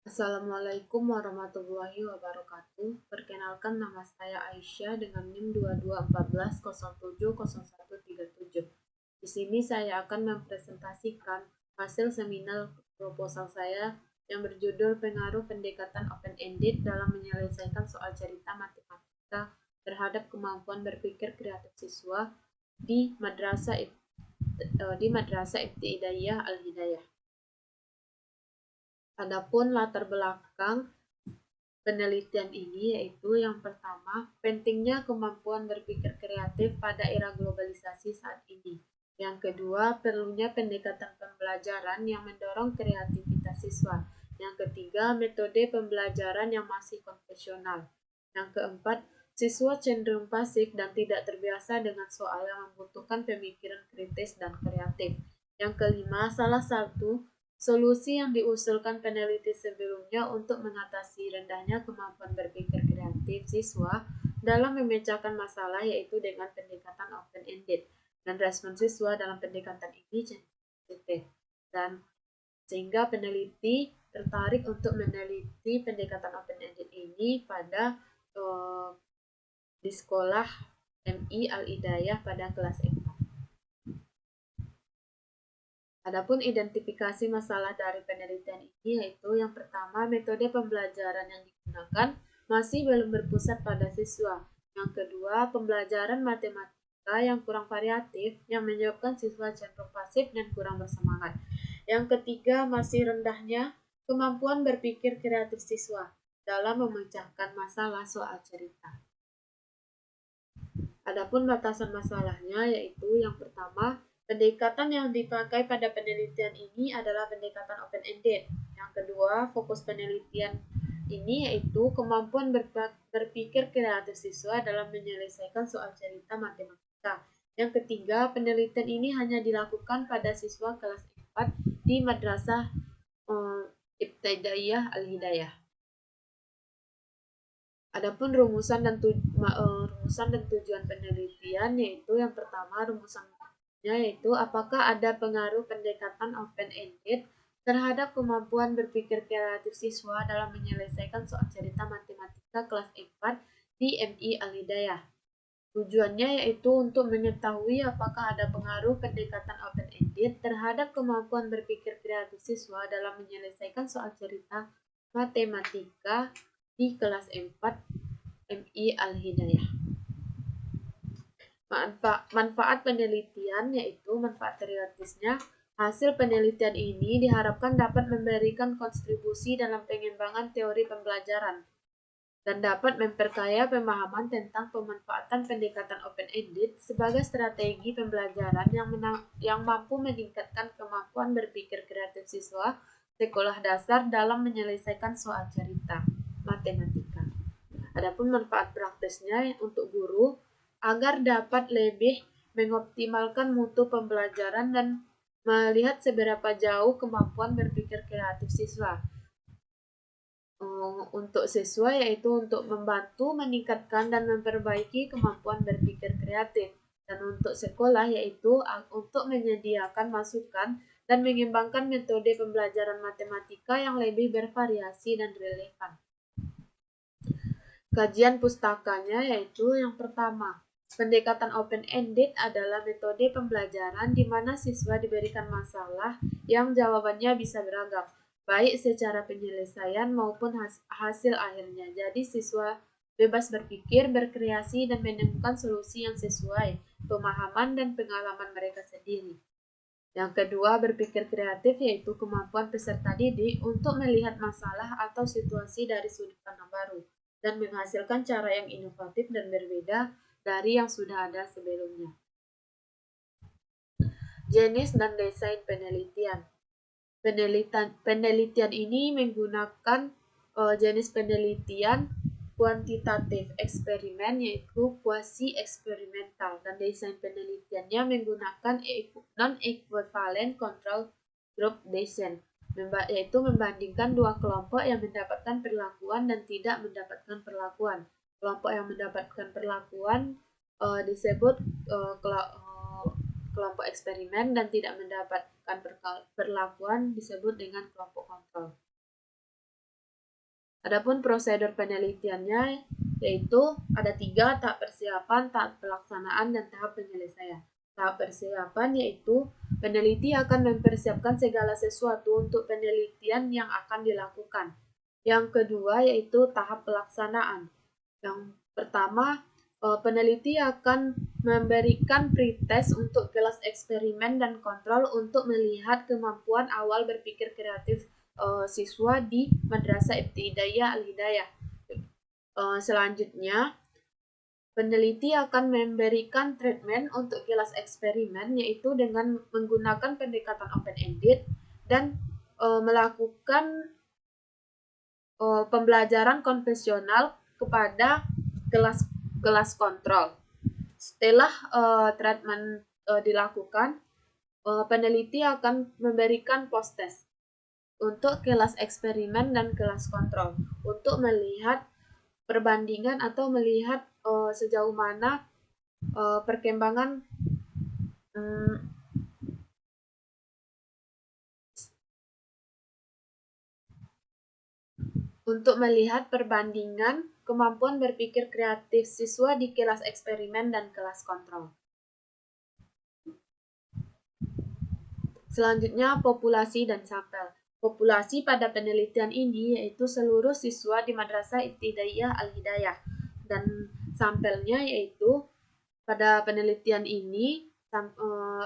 Assalamualaikum warahmatullahi wabarakatuh. Perkenalkan, nama saya Aisyah dengan NIM 2214070137. Di sini saya akan mempresentasikan hasil seminar proposal saya yang berjudul Pengaruh Pendekatan Open-Ended dalam Menyelesaikan Soal Cerita Matematika terhadap Kemampuan Berpikir Kreatif Siswa di Madrasah Ibtidaiyah Al-Hidayah. Adapun latar belakang penelitian ini yaitu yang pertama, pentingnya kemampuan berpikir kreatif pada era globalisasi saat ini. Yang kedua, perlunya pendekatan pembelajaran yang mendorong kreativitas siswa. Yang ketiga, metode pembelajaran yang masih konvensional. Yang keempat, siswa cenderung pasif dan tidak terbiasa dengan soal yang membutuhkan pemikiran kritis dan kreatif. Yang kelima, salah satu solusi yang diusulkan peneliti sebelumnya untuk mengatasi rendahnya kemampuan berpikir kreatif siswa dalam memecahkan masalah yaitu dengan pendekatan open-ended, dan respon siswa dalam pendekatan ini sensitif, dan sehingga peneliti tertarik untuk meneliti pendekatan open-ended ini pada di sekolah MI Al-Hidayah pada kelas 4. Adapun identifikasi masalah dari penelitian ini yaitu yang pertama, metode pembelajaran yang digunakan masih belum berpusat pada siswa. Yang kedua, pembelajaran matematika yang kurang variatif yang menyebabkan siswa cenderung pasif dan kurang bersemangat. Yang ketiga, masih rendahnya kemampuan berpikir kreatif siswa dalam memecahkan masalah soal cerita. Adapun batasan masalahnya yaitu yang pertama, pendekatan yang dipakai pada penelitian ini adalah pendekatan open-ended. Yang kedua, fokus penelitian ini yaitu kemampuan berpikir kreatif siswa dalam menyelesaikan soal cerita matematika. Yang ketiga, penelitian ini hanya dilakukan pada siswa kelas 4 di Madrasah Ibtidaiyah Al-Hidayah. Adapun rumusan dan tujuan penelitian yaitu yang pertama, rumusannya yaitu apakah ada pengaruh pendekatan open-ended terhadap kemampuan berpikir kreatif siswa dalam menyelesaikan soal cerita matematika kelas 4 di MI Al-Hidayah. Tujuannya yaitu untuk mengetahui apakah ada pengaruh pendekatan open-ended terhadap kemampuan berpikir kreatif siswa dalam menyelesaikan soal cerita matematika di kelas 4 MI Al-Hidayah. Manfaat penelitian yaitu manfaat teoritisnya. Hasil penelitian ini diharapkan dapat memberikan kontribusi dalam pengembangan teori pembelajaran dan dapat memperkaya pemahaman tentang pemanfaatan pendekatan open-ended sebagai strategi pembelajaran yang mampu meningkatkan kemampuan berpikir kreatif siswa sekolah dasar dalam menyelesaikan soal cerita matematika. Adapun manfaat praktisnya untuk guru agar dapat lebih mengoptimalkan mutu pembelajaran dan melihat seberapa jauh kemampuan berpikir kreatif siswa. Untuk siswa yaitu untuk membantu meningkatkan dan memperbaiki kemampuan berpikir kreatif, dan untuk sekolah yaitu untuk menyediakan masukan dan mengembangkan metode pembelajaran matematika yang lebih bervariasi dan relevan. Kajian pustakanya yaitu yang pertama, pendekatan open-ended adalah metode pembelajaran di mana siswa diberikan masalah yang jawabannya bisa beragam, baik secara penyelesaian maupun hasil akhirnya. Jadi siswa bebas berpikir, berkreasi, dan menemukan solusi yang sesuai pemahaman dan pengalaman mereka sendiri. Yang kedua, berpikir kreatif yaitu kemampuan peserta didik untuk melihat masalah atau situasi dari sudut pandang baru dan menghasilkan cara yang inovatif dan berbeda dari yang sudah ada sebelumnya. Jenis dan desain penelitian. Penelitian ini menggunakan jenis penelitian kuantitatif eksperimen yaitu kuasi eksperimental, dan desain penelitiannya menggunakan non-equivalent control group design, yaitu membandingkan dua kelompok yang mendapatkan perlakuan dan tidak mendapatkan perlakuan. Kelompok yang mendapatkan perlakuan disebut kelompok eksperimen dan tidak mendapatkan perlakuan disebut dengan kelompok kontrol. Adapun prosedur penelitiannya yaitu ada 3, tahap persiapan, tahap pelaksanaan, dan tahap penyelesaian. Tahap persiapan yaitu peneliti akan mempersiapkan segala sesuatu untuk penelitian yang akan dilakukan. Yang kedua yaitu tahap pelaksanaan. Yang pertama, peneliti akan memberikan pretest untuk kelas eksperimen dan kontrol untuk melihat kemampuan awal berpikir kreatif siswa di Madrasah Ibtidaiyah Al-Hidayah. Selanjutnya, peneliti akan memberikan treatment untuk kelas eksperimen, yaitu dengan menggunakan pendekatan open-ended dan melakukan pembelajaran konvensional kepada kelas kontrol. Setelah treatment dilakukan, peneliti akan memberikan post-test untuk kelas eksperimen dan kelas kontrol untuk melihat perbandingan atau melihat sejauh mana perkembangan untuk melihat perbandingan kemampuan berpikir kreatif siswa di kelas eksperimen dan kelas kontrol. Selanjutnya, populasi dan sampel. Populasi pada penelitian ini yaitu seluruh siswa di Madrasah Ibtidaiyah Al-Hidayah, dan sampelnya yaitu pada penelitian ini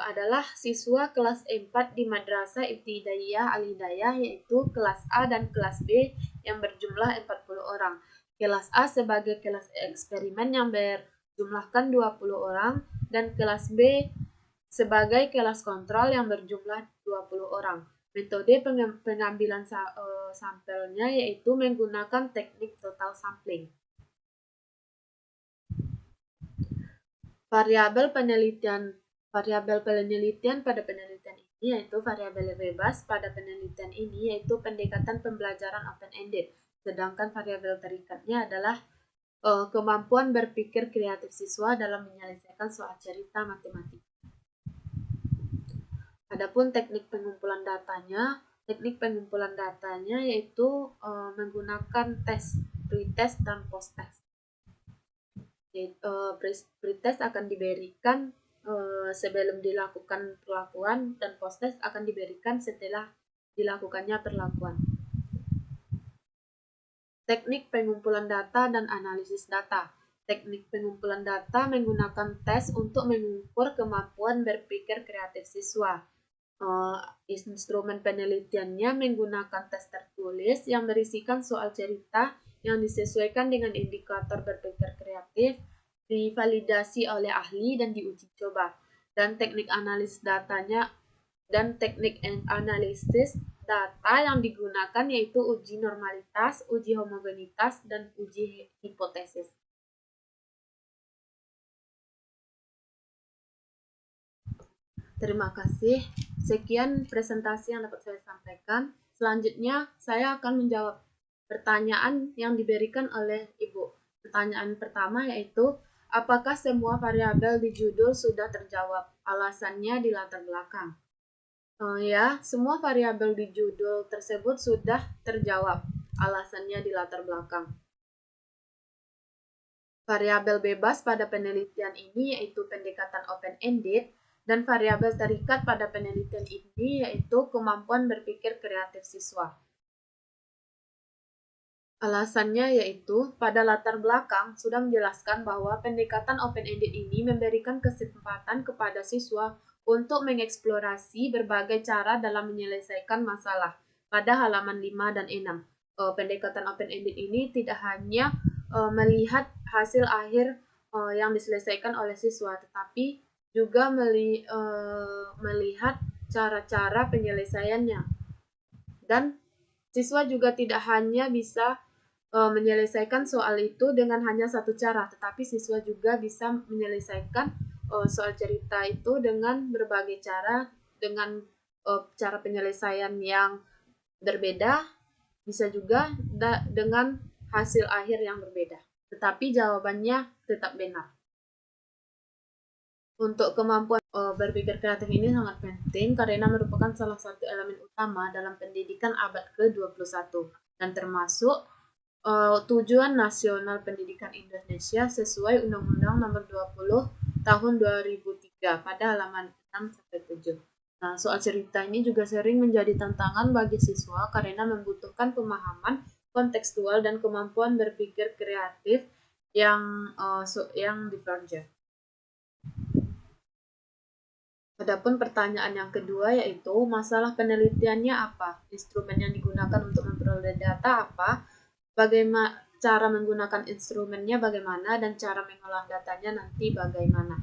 adalah siswa kelas 4 di Madrasah Ibtidaiyah Al-Hidayah, yaitu kelas A dan kelas B yang berjumlah 40 orang. Kelas A sebagai kelas eksperimen yang berjumlahkan 20 orang dan kelas B sebagai kelas kontrol yang berjumlah 20 orang. Metode pengambilan sampelnya yaitu menggunakan teknik total sampling. Variabel penelitian pada penelitian ini yaitu variabel bebas pada penelitian ini yaitu pendekatan pembelajaran open-ended, sedangkan variabel terikatnya adalah kemampuan berpikir kreatif siswa dalam menyelesaikan soal cerita matematika. Adapun teknik pengumpulan datanya yaitu menggunakan tes, pretest dan post-test. Pretest akan diberikan sebelum dilakukan perlakuan dan post-test akan diberikan setelah dilakukannya perlakuan. Teknik pengumpulan data dan analisis data. Teknik pengumpulan data menggunakan tes untuk mengukur kemampuan berpikir kreatif siswa. Instrumen penelitiannya menggunakan tes tertulis yang berisikan soal cerita yang disesuaikan dengan indikator berpikir kreatif, divalidasi oleh ahli dan diuji coba. Dan teknik analisis data yang digunakan yaitu uji normalitas, uji homogenitas, dan uji hipotesis. Terima kasih. Sekian presentasi yang dapat saya sampaikan. Selanjutnya, saya akan menjawab pertanyaan yang diberikan oleh Ibu. Pertanyaan pertama yaitu, apakah semua variabel di judul sudah terjawab? Alasannya di latar belakang. Ya, semua variabel di judul tersebut sudah terjawab. Alasannya di latar belakang. Variabel bebas pada penelitian ini yaitu pendekatan open-ended, dan variabel terikat pada penelitian ini yaitu kemampuan berpikir kreatif siswa. Alasannya yaitu pada latar belakang sudah menjelaskan bahwa pendekatan open-ended ini memberikan kesempatan kepada siswa untuk mengeksplorasi berbagai cara dalam menyelesaikan masalah. Pada halaman 5 dan 6, pendekatan open-ended ini tidak hanya melihat hasil akhir yang diselesaikan oleh siswa, tetapi juga melihat cara-cara penyelesaiannya. Dan siswa juga tidak hanya bisa menyelesaikan soal itu dengan hanya satu cara, tetapi siswa juga bisa menyelesaikan soal cerita itu dengan berbagai cara, dengan cara penyelesaian yang berbeda, bisa juga dengan hasil akhir yang berbeda. Tetapi jawabannya tetap benar. Untuk kemampuan berpikir kreatif ini sangat penting karena merupakan salah satu elemen utama dalam pendidikan abad ke-21 dan termasuk tujuan nasional pendidikan Indonesia sesuai Undang-Undang Nomor 20 Tahun 2003 pada halaman 6-7. Nah, soal cerita ini juga sering menjadi tantangan bagi siswa karena membutuhkan pemahaman kontekstual dan kemampuan berpikir kreatif yang dipelajari. Adapun pertanyaan yang kedua yaitu masalah penelitiannya apa? Instrumen yang digunakan untuk memperoleh data apa? Bagaimana cara menggunakan instrumennya bagaimana dan cara mengolah datanya nanti bagaimana?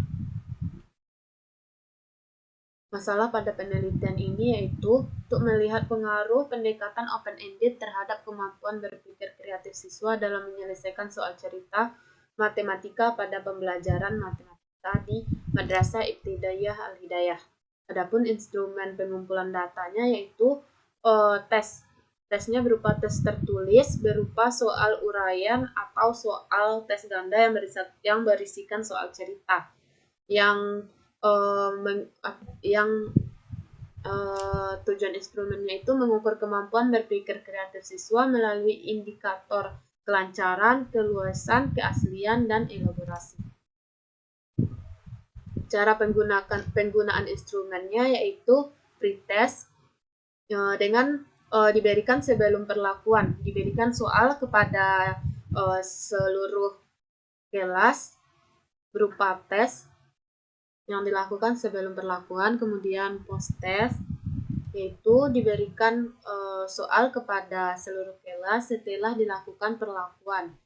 Masalah pada penelitian ini yaitu untuk melihat pengaruh pendekatan open-ended terhadap kemampuan berpikir kreatif siswa dalam menyelesaikan soal cerita matematika pada pembelajaran matematika di Madrasah Ibtidaiyah Al-Hidayah. Adapun instrumen pengumpulan datanya yaitu tes. Tesnya berupa tes tertulis, berupa soal uraian atau soal tes ganda yang berisikan soal cerita. Tujuan instrumennya itu mengukur kemampuan berpikir kreatif siswa melalui indikator kelancaran, keluasan, keaslian, dan elaborasi. Cara penggunaan instrumennya yaitu pretest dengan diberikan sebelum perlakuan, diberikan soal kepada seluruh kelas berupa tes yang dilakukan sebelum perlakuan, kemudian post test yaitu diberikan soal kepada seluruh kelas setelah dilakukan perlakuan.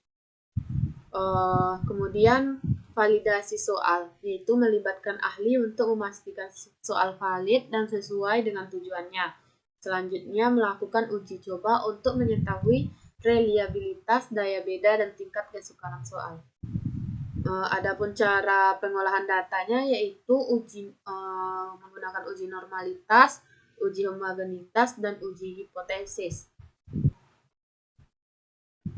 Kemudian validasi soal yaitu melibatkan ahli untuk memastikan soal valid dan sesuai dengan tujuannya. Selanjutnya melakukan uji coba untuk mengetahui reliabilitas, daya beda, dan tingkat kesukaran soal. Adapun cara pengolahan datanya yaitu menggunakan uji normalitas, uji homogenitas, dan uji hipotesis.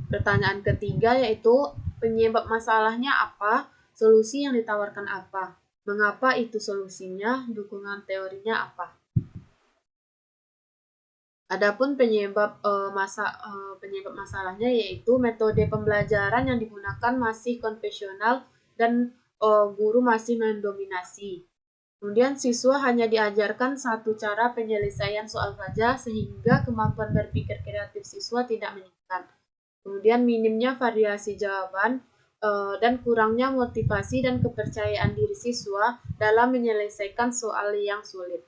Pertanyaan ketiga yaitu penyebab masalahnya apa, solusi yang ditawarkan apa, mengapa itu solusinya, dukungan teorinya apa. Adapun penyebab masalahnya yaitu metode pembelajaran yang digunakan masih konvensional dan guru masih mendominasi. Kemudian siswa hanya diajarkan satu cara penyelesaian soal saja sehingga kemampuan berpikir kreatif siswa tidak meningkat. Kemudian minimnya variasi jawaban dan kurangnya motivasi dan kepercayaan diri siswa dalam menyelesaikan soal yang sulit.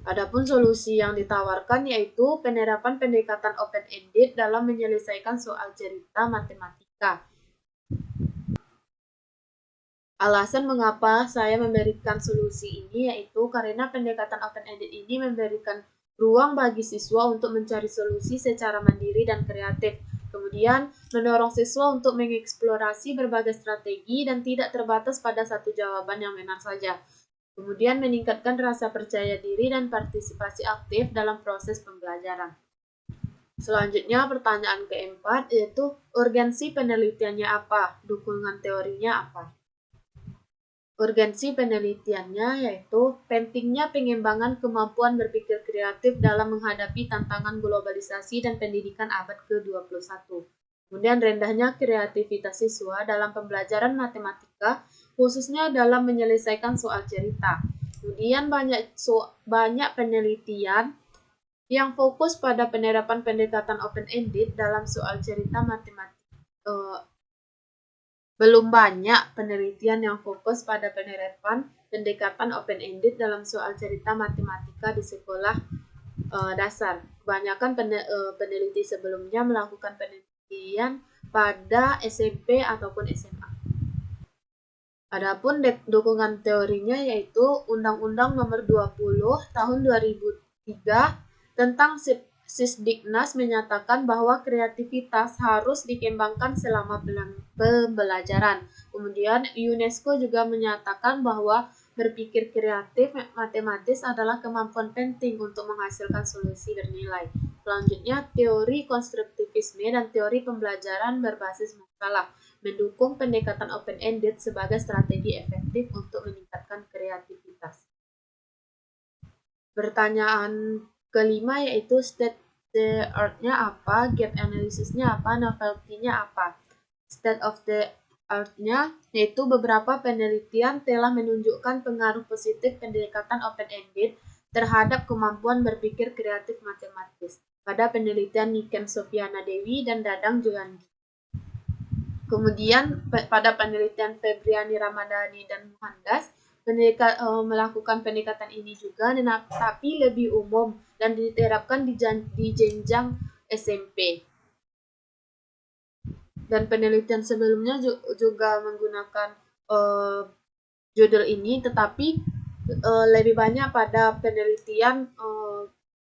Adapun solusi yang ditawarkan yaitu penerapan pendekatan open-ended dalam menyelesaikan soal cerita matematika. Alasan mengapa saya memberikan solusi ini yaitu karena pendekatan open-ended ini memberikan ruang bagi siswa untuk mencari solusi secara mandiri dan kreatif. Kemudian, mendorong siswa untuk mengeksplorasi berbagai strategi dan tidak terbatas pada satu jawaban yang benar saja. Kemudian, meningkatkan rasa percaya diri dan partisipasi aktif dalam proses pembelajaran. Selanjutnya, pertanyaan keempat yaitu urgensi penelitiannya apa? Dukungan teorinya apa? Urgensi penelitiannya yaitu pentingnya pengembangan kemampuan berpikir kreatif dalam menghadapi tantangan globalisasi dan pendidikan abad ke-21. Kemudian rendahnya kreativitas siswa dalam pembelajaran matematika, khususnya dalam menyelesaikan soal cerita. Kemudian banyak penelitian yang fokus pada penerapan pendekatan open-ended dalam soal cerita matematika. Belum banyak penelitian yang fokus pada penerapan pendekatan open-ended dalam soal cerita matematika di sekolah dasar. Kebanyakan peneliti sebelumnya melakukan penelitian pada SMP ataupun SMA. Adapun dukungan teorinya yaitu Undang-Undang Nomor 20 Tahun 2003 tentang Sisdiknas menyatakan bahwa kreativitas harus dikembangkan selama pembelajaran. Kemudian UNESCO juga menyatakan bahwa berpikir kreatif matematis adalah kemampuan penting untuk menghasilkan solusi bernilai. Selanjutnya, teori konstruktivisme dan teori pembelajaran berbasis masalah mendukung pendekatan open-ended sebagai strategi efektif untuk meningkatkan kreativitas. Pertanyaan kelima yaitu the art-nya apa, gap analysis-nya apa, novelty-nya apa. State of the art-nya yaitu beberapa penelitian telah menunjukkan pengaruh positif pendekatan open-ended terhadap kemampuan berpikir kreatif matematis pada penelitian Niken Sofiana Dewi dan Dadang Joyandi. Kemudian pada penelitian Febriani Ramadhani dan Muhandas melakukan pendekatan ini juga, tapi lebih umum dan diterapkan di jenjang SMP. Dan penelitian sebelumnya juga menggunakan judul ini, tetapi lebih banyak pada penelitian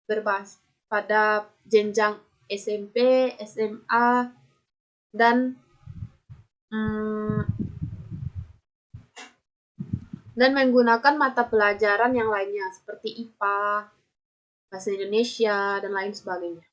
berbasis pada jenjang SMP, SMA, dan menggunakan mata pelajaran yang lainnya seperti IPA, Bahasa Indonesia, dan lain sebagainya.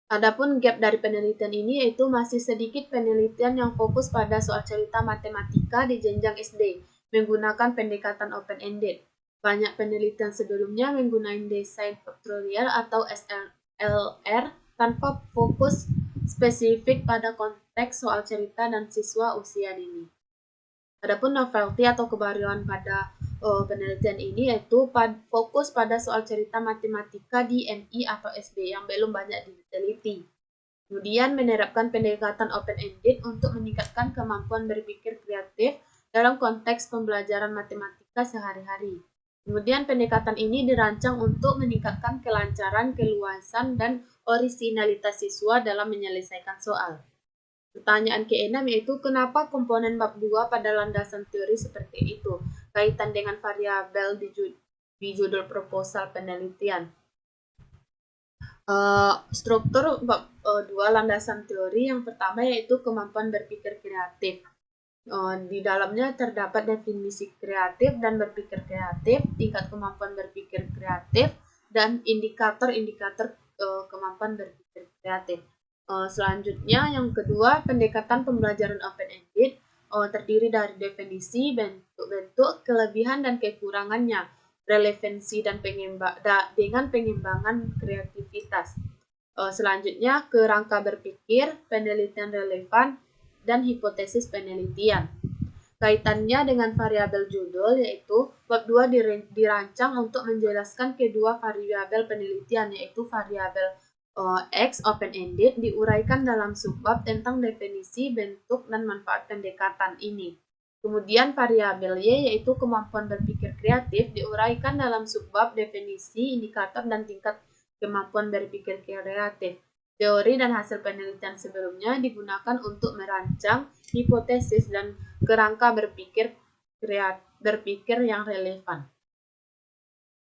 Adapun gap dari penelitian ini yaitu masih sedikit penelitian yang fokus pada soal cerita matematika di jenjang SD menggunakan pendekatan open-ended. Banyak penelitian sebelumnya menggunakan desain faktorial atau SLR tanpa fokus spesifik pada konteks soal cerita dan siswa usia dini. Adapun novelty atau kebaruan pada penelitian ini yaitu fokus pada soal cerita matematika di MI atau SD yang belum banyak diteliti. Kemudian menerapkan pendekatan open-ended untuk meningkatkan kemampuan berpikir kreatif dalam konteks pembelajaran matematika sehari-hari. Kemudian pendekatan ini dirancang untuk meningkatkan kelancaran, keluasan, dan orisinalitas siswa dalam menyelesaikan soal. Pertanyaan ke-6 yaitu kenapa komponen bab 2 pada landasan teori seperti itu? Kaitan dengan variabel di judul proposal penelitian. Struktur bab 2 landasan teori yang pertama yaitu kemampuan berpikir kreatif. Di dalamnya terdapat definisi kreatif dan berpikir kreatif, tingkat kemampuan berpikir kreatif, dan indikator-indikator kemampuan berpikir kreatif. Selanjutnya yang kedua, pendekatan pembelajaran open-ended terdiri dari definisi, bentuk-bentuk, kelebihan dan kekurangannya, relevansi dan dengan pengembangan kreativitas. Selanjutnya, kerangka berpikir, penelitian relevan, dan hipotesis penelitian. Kaitannya dengan variabel judul yaitu bab 2 dirancang untuk menjelaskan kedua variabel penelitian yaitu variabel X open-ended diuraikan dalam subbab tentang definisi, bentuk, dan manfaat pendekatan ini. Kemudian variabel Y yaitu kemampuan berpikir kreatif diuraikan dalam subbab definisi, indikator, dan tingkat kemampuan berpikir kreatif. Teori dan hasil penelitian sebelumnya digunakan untuk merancang hipotesis dan kerangka berpikir yang relevan.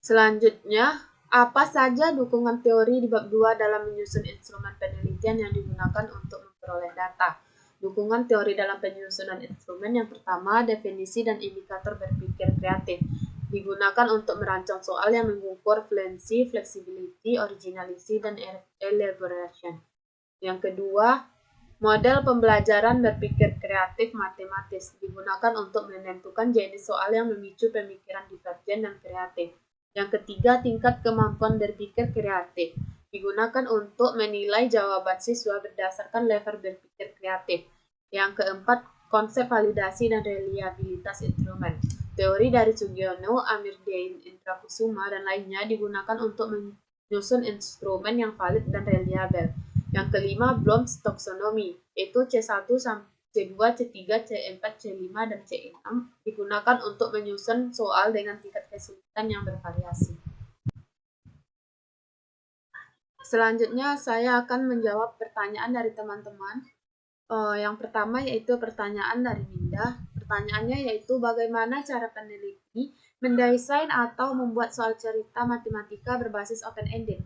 Selanjutnya, apa saja dukungan teori di bab 2 dalam menyusun instrumen penelitian yang digunakan untuk memperoleh data? Dukungan teori dalam penyusunan instrumen yang pertama, definisi dan indikator berpikir kreatif. Digunakan untuk merancang soal yang mengukur fluency, flexibility, originality, dan elaboration. Yang kedua, model pembelajaran berpikir kreatif matematis. Digunakan untuk menentukan jenis soal yang memicu pemikiran divergen dan kreatif. Yang ketiga, tingkat kemampuan berpikir kreatif. Digunakan untuk menilai jawaban siswa berdasarkan level berpikir kreatif. Yang keempat, konsep validasi dan reliabilitas instrumen. Teori dari Sugiono, Amirdian, Indra Kusuma, dan lainnya digunakan untuk menyusun instrumen yang valid dan reliable. Yang kelima, Bloom's taxonomy, yaitu C1 C2, C3, C4, C5, dan C6 digunakan untuk menyusun soal dengan tingkat kesulitan yang bervariasi. Selanjutnya, saya akan menjawab pertanyaan dari teman-teman. Yang pertama yaitu pertanyaan dari Minda. Pertanyaannya yaitu bagaimana cara peneliti mendesain atau membuat soal cerita matematika berbasis open-ended.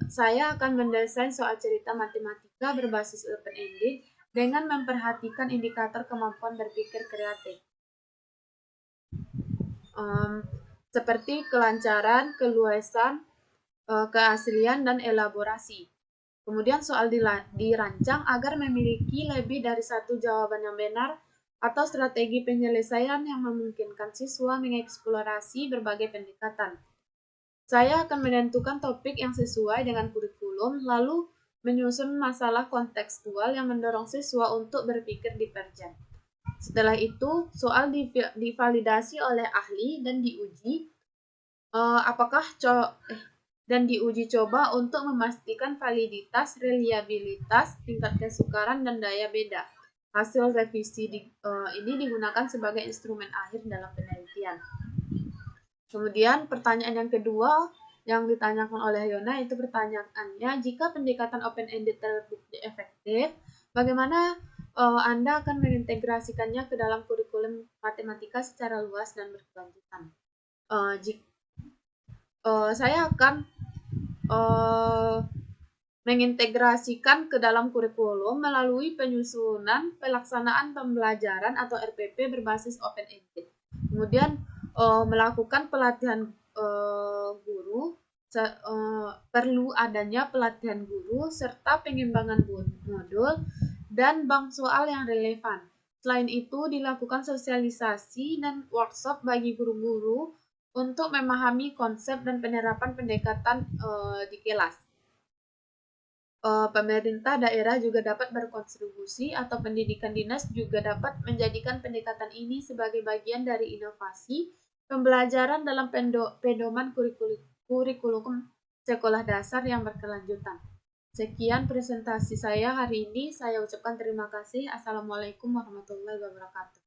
Saya akan mendesain soal cerita matematika berbasis open-ended dengan memperhatikan indikator kemampuan berpikir kreatif. Seperti kelancaran, keluasan, keaslian, dan elaborasi. Kemudian soal dirancang agar memiliki lebih dari satu jawaban yang benar atau strategi penyelesaian yang memungkinkan siswa mengeksplorasi berbagai pendekatan. Saya akan menentukan topik yang sesuai dengan kurikulum, lalu menyusun masalah kontekstual yang mendorong siswa untuk berpikir divergen. Setelah itu, soal divalidasi oleh ahli dan diuji dan diuji coba untuk memastikan validitas, reliabilitas, tingkat kesukaran, dan daya beda. Hasil revisi ini digunakan sebagai instrumen akhir dalam penelitian. Kemudian pertanyaan yang kedua yang ditanyakan oleh Yona itu pertanyaannya, jika pendekatan open-ended terbukti efektif, bagaimana Anda akan mengintegrasikannya ke dalam kurikulum matematika secara luas dan berkelanjutan? Saya akan mengintegrasikan ke dalam kurikulum melalui penyusunan pelaksanaan pembelajaran atau RPP berbasis open-ended. Kemudian melakukan pelatihan guru, perlu adanya pelatihan guru serta pengembangan modul dan bank soal yang relevan. Selain itu, dilakukan sosialisasi dan workshop bagi guru-guru untuk memahami konsep dan penerapan pendekatan di kelas. Pemerintah daerah juga dapat berkontribusi atau pendidikan dinas juga dapat menjadikan pendekatan ini sebagai bagian dari inovasi pembelajaran dalam pedoman kurikulum sekolah dasar yang berkelanjutan. Sekian presentasi saya hari ini. Saya ucapkan terima kasih. Assalamualaikum warahmatullahi wabarakatuh.